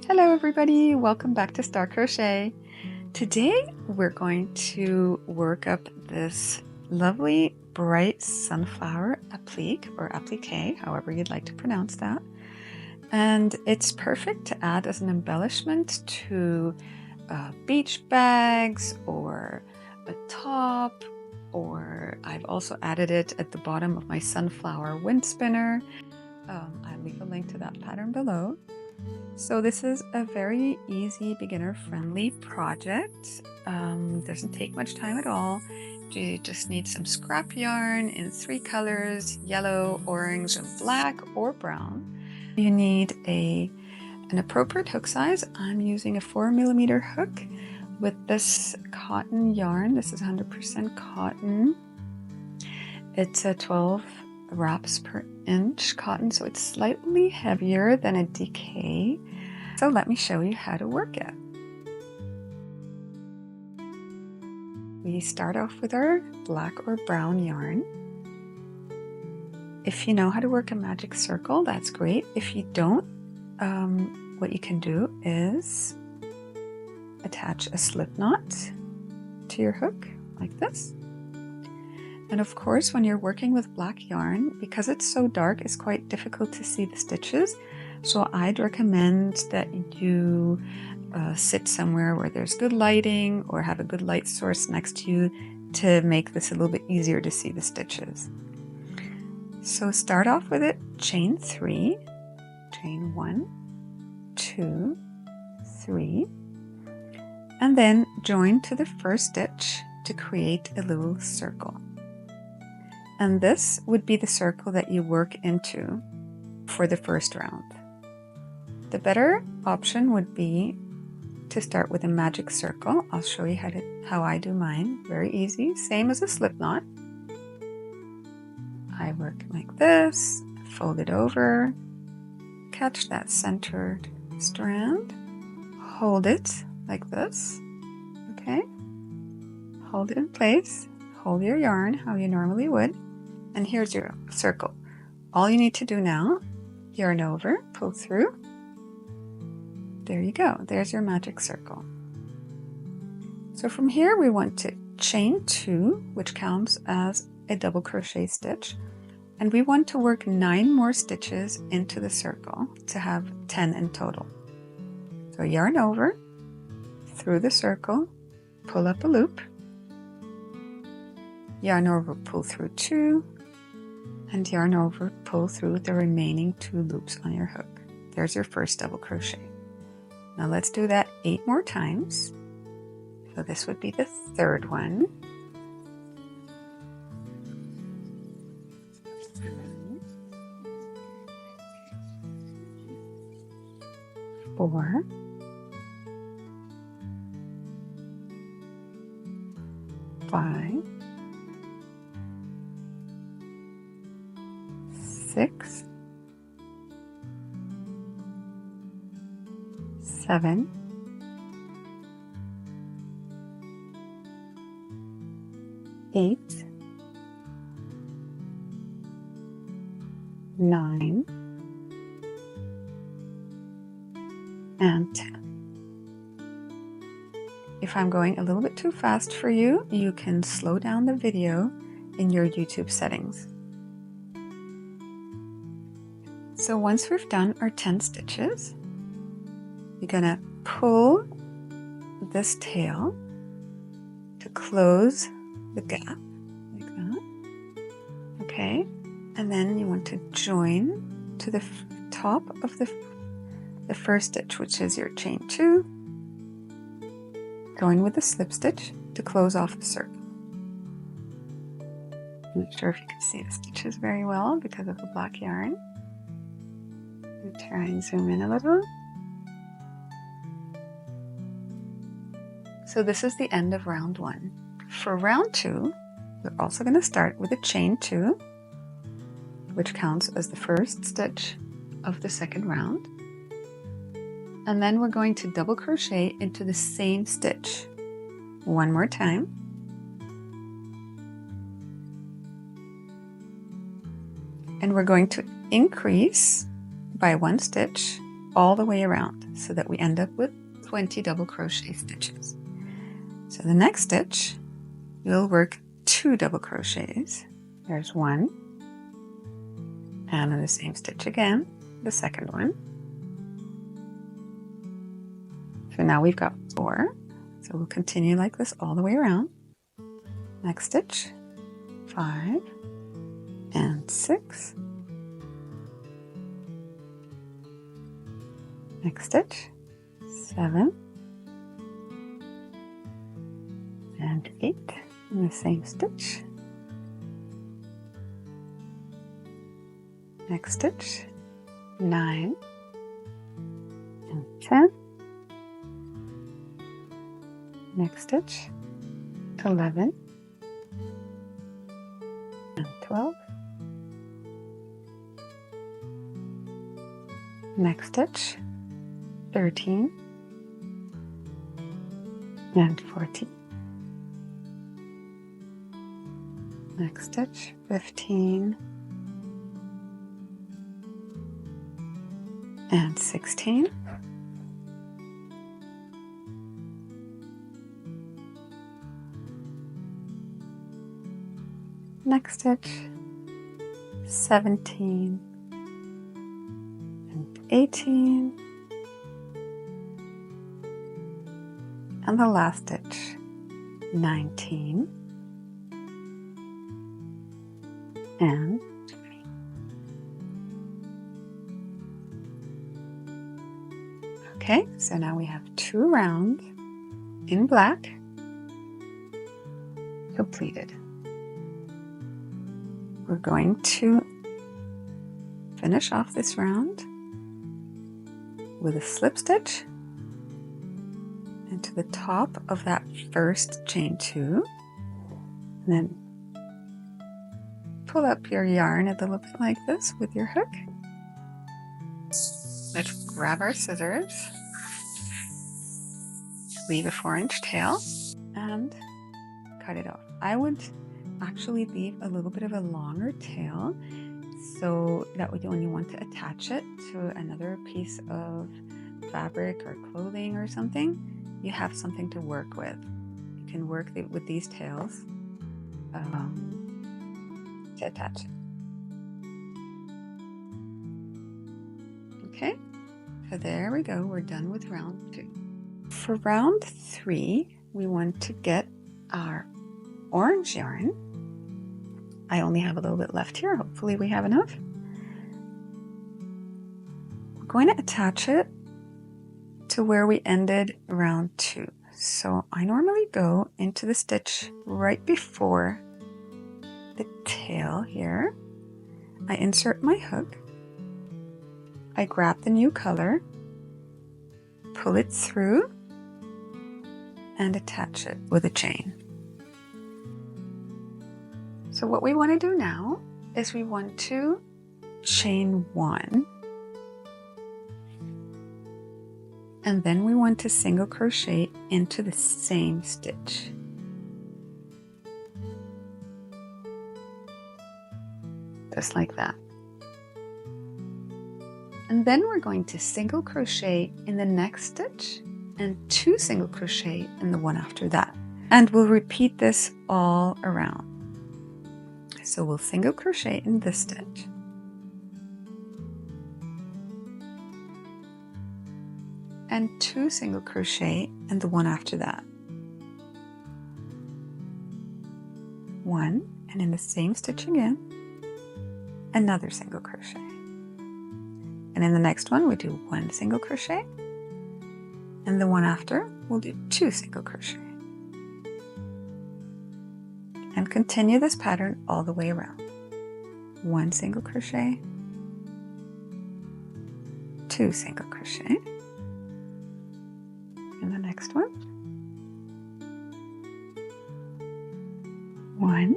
Hello everybody, welcome back to Star Crochet. Today we're going to work up this lovely bright sunflower applique or appliqué, however you'd like to pronounce that. And it's perfect to add as an embellishment to beach bags or a top, or I've also added it at the bottom of my sunflower wind spinner. I'll leave a link to that pattern below. So this is a very easy beginner-friendly project. Doesn't take much time at all. You just need some scrap yarn in 3 colors, yellow, orange, and black or brown. You need an appropriate hook size. I'm using a 4mm hook with this cotton yarn. This is 100% cotton. It's a 12 wraps per inch cotton, so it's slightly heavier than a DK. So let me show you how to work it. We start off with our black or brown yarn. If you know how to work a magic circle, that's great. If you don't, what you can do is attach a slip knot to your hook like this. And of course, when you're working with black yarn, because it's so dark, it's quite difficult to see the stitches. So I'd recommend that you sit somewhere where there's good lighting or have a good light source next to you to make this a little bit easier to see the stitches. So start off with it, chain 3, chain 1, 2, 3, and then join to the first stitch to create a little circle. And this would be the circle that you work into for the first round. The better option would be to start with a magic circle. I'll show you how I do mine. Very easy, same as a slip knot. I work like this, fold it over, catch that centered strand, hold it like this, okay? Hold it in place, hold your yarn how you normally would. And here's your circle. All you need to do now, yarn over, pull through. There you go. There's your magic circle. So from here we want to chain 2, which counts as a double crochet stitch. And we want to work 9 more stitches into the circle to have 10 in total. So yarn over, through the circle, pull up a loop, yarn over, pull through 2, and yarn over, pull through the remaining 2 loops on your hook. There's your first double crochet. Now let's do that 8 more times. So this would be the third one. 4, 5, 6, 7, 8, 9, and 10. If I'm going a little bit too fast for you, you can slow down the video in your YouTube settings. So once we've done our 10 stitches, you're gonna pull this tail to close the gap, like that, okay? And then you want to join to the top of the first stitch, which is your chain 2, join with a slip stitch to close off the circle. I'm not sure if you can see the stitches very well because of the black yarn. I'll try and zoom in a little. So this is the end of round 1. For round 2, we're also going to start with a chain 2, which counts as the first stitch of the second round. And then we're going to double crochet into the same stitch 1 more time. And we're going to increase by 1 stitch all the way around so that we end up with 20 double crochet stitches. So the next stitch, we'll work 2 double crochets. There's 1, and in the same stitch again, the second one. So now we've got 4. So we'll continue like this all the way around. Next stitch, 5 and 6. Next stitch, 7 and 8 in the same stitch. Next stitch, 9 and 10. Next stitch, 11 and 12. Next stitch, 13 and 14. Next stitch, 15 and 16. Next stitch, 17 and 18. And the last stitch, 19 and 20. Okay, so now we have 2 rounds in black completed. We're going to finish off this round with a slip stitch into the top of that first chain 2, and then pull up your yarn a little bit like this with your hook. Let's grab our scissors, leave a 4-inch tail, and cut it off. I would actually leave a little bit of a longer tail so that when you want to attach it to another piece of fabric or clothing or something, you have something to work with. You can work with these tails to attach it. Okay, so there we go. We're done with round 2. For round 3, we want to get our orange yarn. I only have a little bit left here. Hopefully we have enough. We're going to attach it to where we ended round 2. So I normally go into the stitch right before the tail here. I insert my hook. I grab the new color, pull it through, and attach it with a chain. So what we want to do now is we want to chain 1, and then we want to single crochet into the same stitch. Just like that. And then we're going to single crochet in the next stitch and 2 single crochet in the one after that. And we'll repeat this all around. So we'll single crochet in this stitch, and 2 single crochet in the one after that. 1, and in the same stitch again, another single crochet. And in the next one, we do 1 single crochet, and the one after, we'll do 2 single crochet. And continue this pattern all the way around. 1 single crochet, 2 single crochet, and the next one, 1.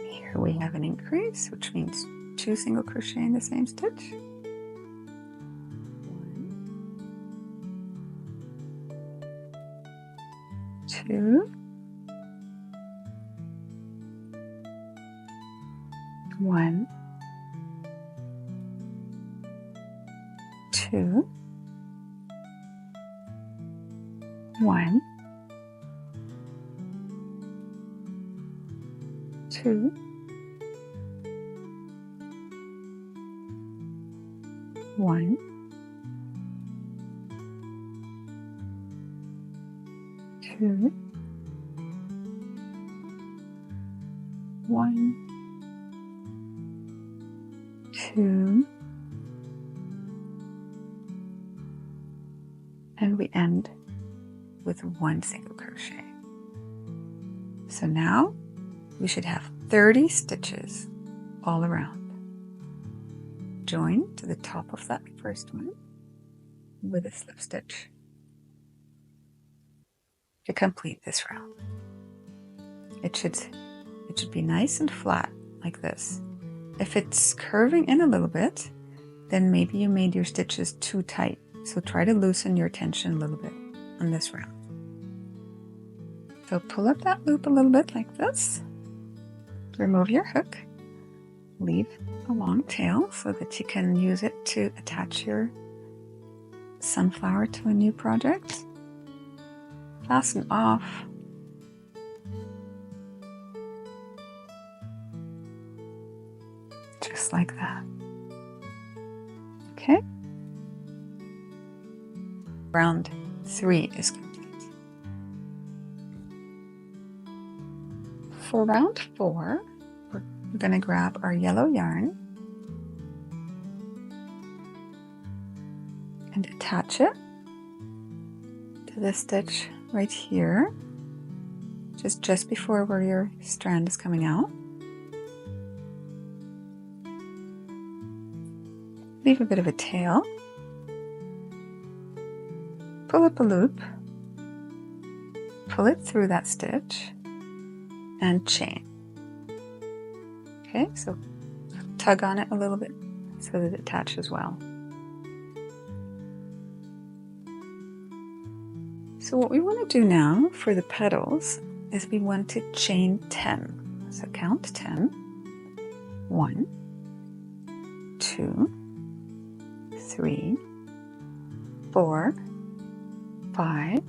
Here we have an increase, which means 2 single crochet in the same stitch. 2, 1, 2, 1, 2, 1, 2, 1, 2, and we end with 1 single crochet. So now we should have 30 stitches all around. Join to the top of that first one with a slip stitch to complete this round. It should be nice and flat like this. If it's curving in a little bit, then maybe you made your stitches too tight. So try to loosen your tension a little bit on this round. So pull up that loop a little bit like this. Remove your hook. Leave a long tail so that you can use it to attach your sunflower to a new project. Fasten off. Just like that. Okay. Round 3 is complete. For round 4, we're going to grab our yellow yarn and attach it to this stitch right here, just before where your strand is coming out. Leave a bit of a tail. Pull up a loop, pull it through that stitch, and chain. Okay, so tug on it a little bit so that it attaches well. So what we want to do now for the petals is we want to chain 10. So count 10. 1, 2, 3, 4, 5,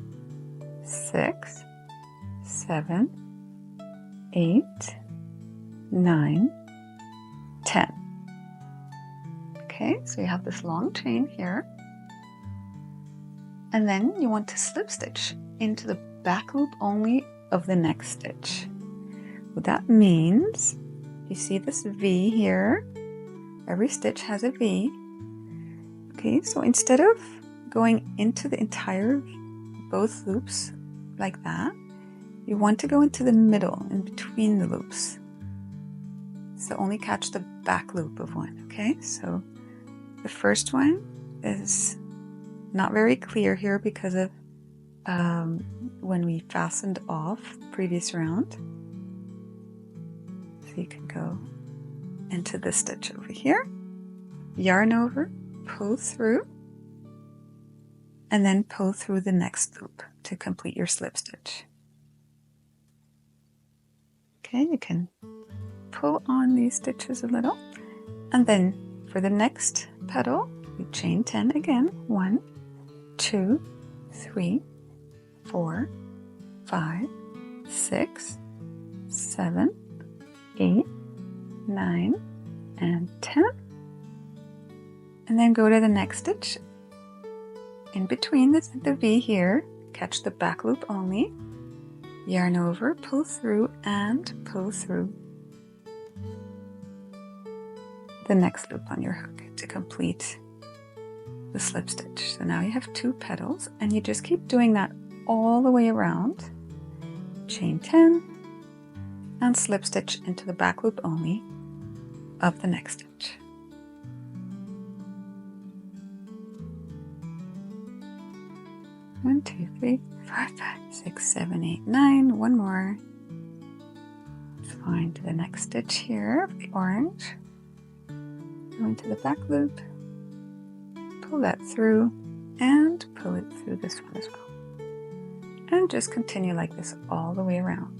6, 7, 8, 9, 10. Okay, so you have this long chain here. And then you want to slip stitch into the back loop only of the next stitch. What that means, you see this V here? Every stitch has a V. Okay, so instead of going into the entire both loops like that, you want to go into the middle, in between the loops. So only catch the back loop of one, okay? So the first one is not very clear here because of when we fastened off the previous round. So you can go into this stitch over here, yarn over, pull through, and then pull through the next loop to complete your slip stitch. Okay, you can pull on these stitches a little, and then for the next petal, you chain 10 again. 1, 2, 3, 4, 5, 6, 7, 8, 9, and 10. And then go to the next stitch. In between the V here, catch the back loop only, yarn over, pull through, and pull through the next loop on your hook to complete the slip stitch. So now you have 2 petals, and you just keep doing that all the way around. Chain 10 and slip stitch into the back loop only of the next stitch. One, 2, 3, 4, 5, 6, 7, 8, 9. One more. Find the next stitch here of the orange. Go into the back loop, pull that through, and pull it through this one as well. And just continue like this all the way around.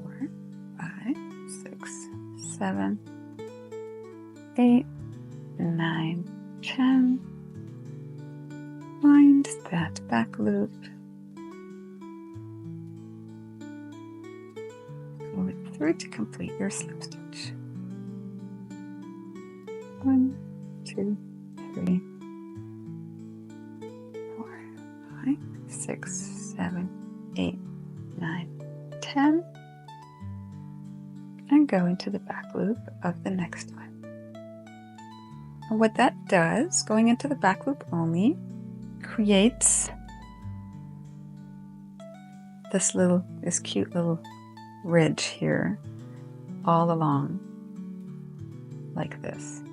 4, 5, 6, 7, 8, 9, 10. Find that back loop. Pull it through to complete your slip stitch. 1, 2, 3, 4, 5, 6, 7, 8, 9, 10. And go into the back loop of the next one. And what that does, going into the back loop only, creates this cute little ridge here all along, like this,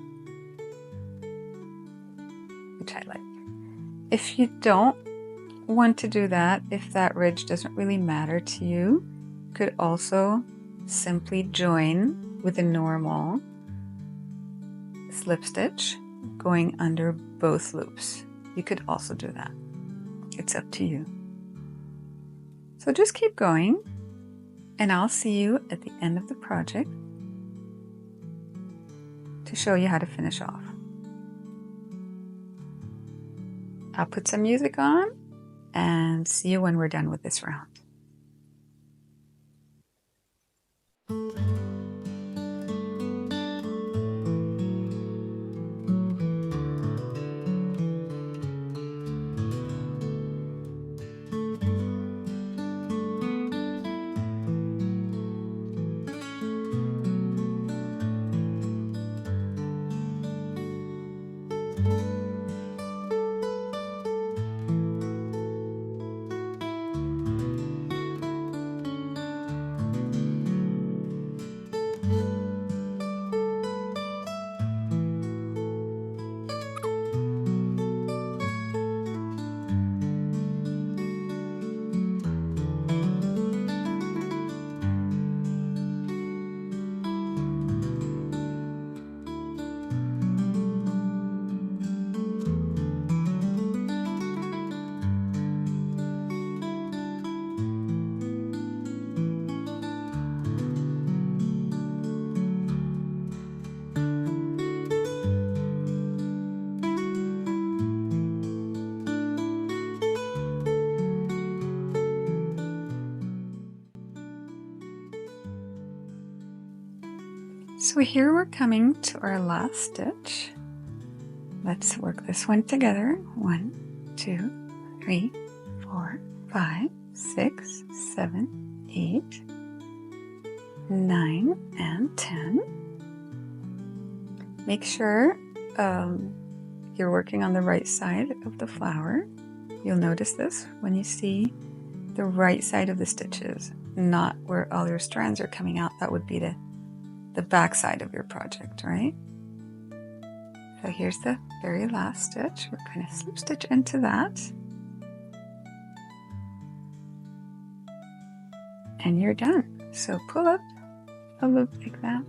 which I like. If you don't want to do that, if that ridge doesn't really matter to you, you could also simply join with a normal slip stitch going under both loops. You could also do that. It's up to you. So just keep going, and I'll see you at the end of the project to show you how to finish off. I'll put some music on and see you when we're done with this round. So here we're coming to our last stitch. Let's work this one together. 1, 2, 3, 4, 5, 6, 7, 8, 9, and 10. Make sure you're working on the right side of the flower. You'll notice this when you see the right side of the stitches, not where all your strands are coming out. That would be the back side of your project, right? So here's the very last stitch. We're going to slip stitch into that. And you're done. So pull up a loop like that.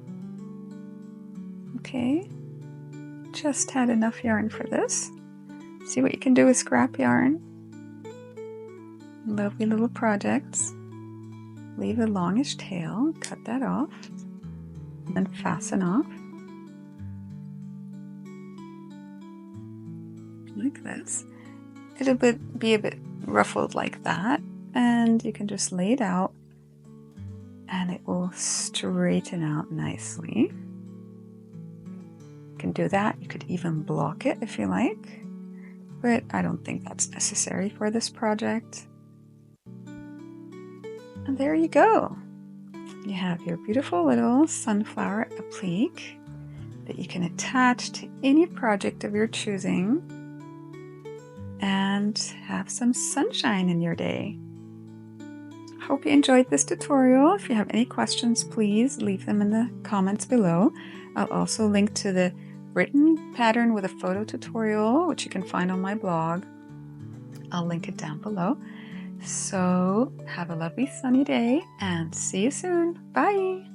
Okay. Just had enough yarn for this. See what you can do with scrap yarn. Lovely little projects. Leave a longish tail, cut that off, and fasten off. Like this. It'll be a bit ruffled like that, and you can just lay it out and it will straighten out nicely. You can do that. You could even block it if you like, but I don't think that's necessary for this project. And there you go. You have your beautiful little sunflower applique that you can attach to any project of your choosing and have some sunshine in your day. Hope you enjoyed this tutorial. If you have any questions, please leave them in the comments below. I'll also link to the written pattern with a photo tutorial, which you can find on my blog. I'll link it down below. So have a lovely sunny day and see you soon. Bye!